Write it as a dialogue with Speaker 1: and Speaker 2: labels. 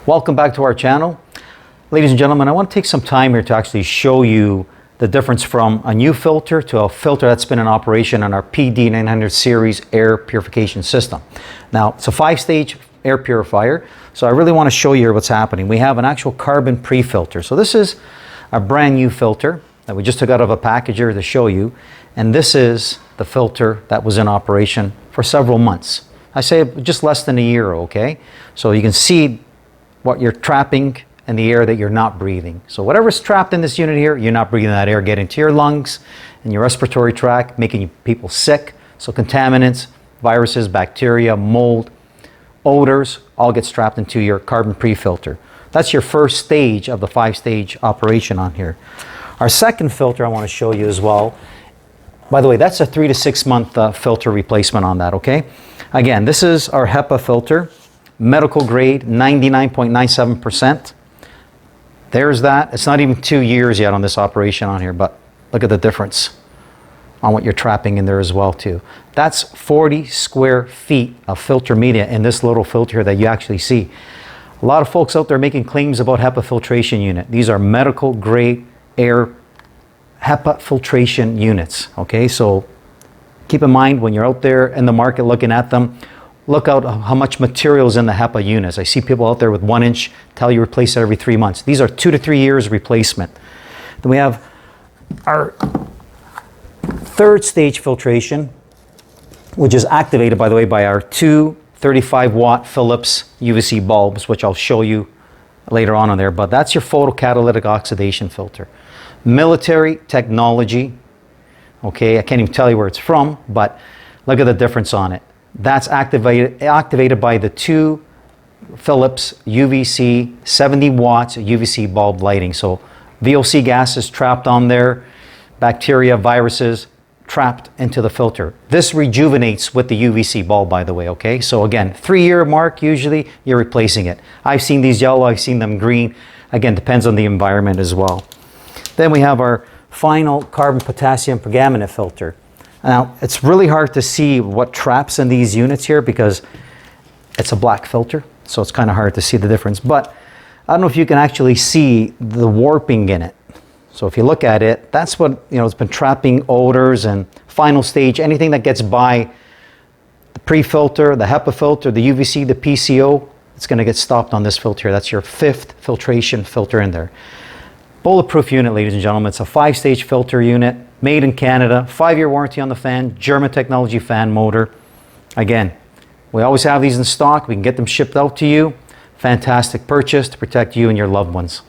Speaker 1: Welcome back to our channel. Ladies and gentlemen, I want to take some time here to actually show you the difference from a new filter to a filter that's been in operation on our PD 900 series air purification system. Now, it's a 5-stage air purifier, so I really want to show you here what's happening. We have an actual carbon pre-filter. So this is a brand new filter that we just took out of a package here to show you, and this is the filter that was in operation for several months. I say just less than a year, okay? So you can see what you're trapping in the air that you're not breathing. So whatever's trapped in this unit here, you're not breathing that air, get into your lungs and your respiratory tract, making people sick. So contaminants, viruses, bacteria, mold, odors, all get trapped into your carbon pre-filter. That's your first stage of the 5-stage operation on here. Our second filter I want to show you as well. By the way, that's a 3 to 6 month filter replacement on that, okay? Again, this is our HEPA filter, medical grade, 99.97%. There's that. It's not even 2 years yet on this operation on here, but look at the difference on what you're trapping in there as well too. That's 40 square feet of filter media in this little filter that you actually see. A lot of folks out there making claims about HEPA filtration unit. These are medical grade air HEPA filtration units, okay? So keep in mind when you're out there in the market looking at them, look out how much material is in the HEPA units. I see people out there with 1 inch, tell you replace it every 3 months. These are 2 to 3 years replacement. Then we have our third stage filtration, which is activated, by the way, by our two 35 watt Philips UVC bulbs, which I'll show you later on there. But that's your Photo Catalytic Oxidation filter. Military technology. Okay, I can't even tell you where it's from, but look at the difference on it. That's activated by the two Philips UVC 70 watts UVC bulb lighting. So VOC gases trapped on there, bacteria, viruses trapped into the filter. This rejuvenates with the UVC bulb, by the way, okay? So again, 3-year mark, usually you're replacing it. I've seen these yellow, I've seen them green. Again, depends on the environment as well. Then we have our final carbon potassium permanganate filter. Now, it's really hard to see what traps in these units here because it's a black filter, so it's kind of hard to see the difference. But I don't know if you can actually see the warping in it. So if you look at it, that's what, it's been trapping odors and final stage, anything that gets by the pre-filter, the HEPA filter, the UVC, the PCO, it's going to get stopped on this filter. That's your 5th filtration filter in there. Bulletproof unit, ladies and gentlemen. It's a 5-stage filter unit, made in Canada, 5-year warranty on the fan, German technology fan motor. Again, we always have these in stock. We can get them shipped out to you. Fantastic purchase to protect you and your loved ones.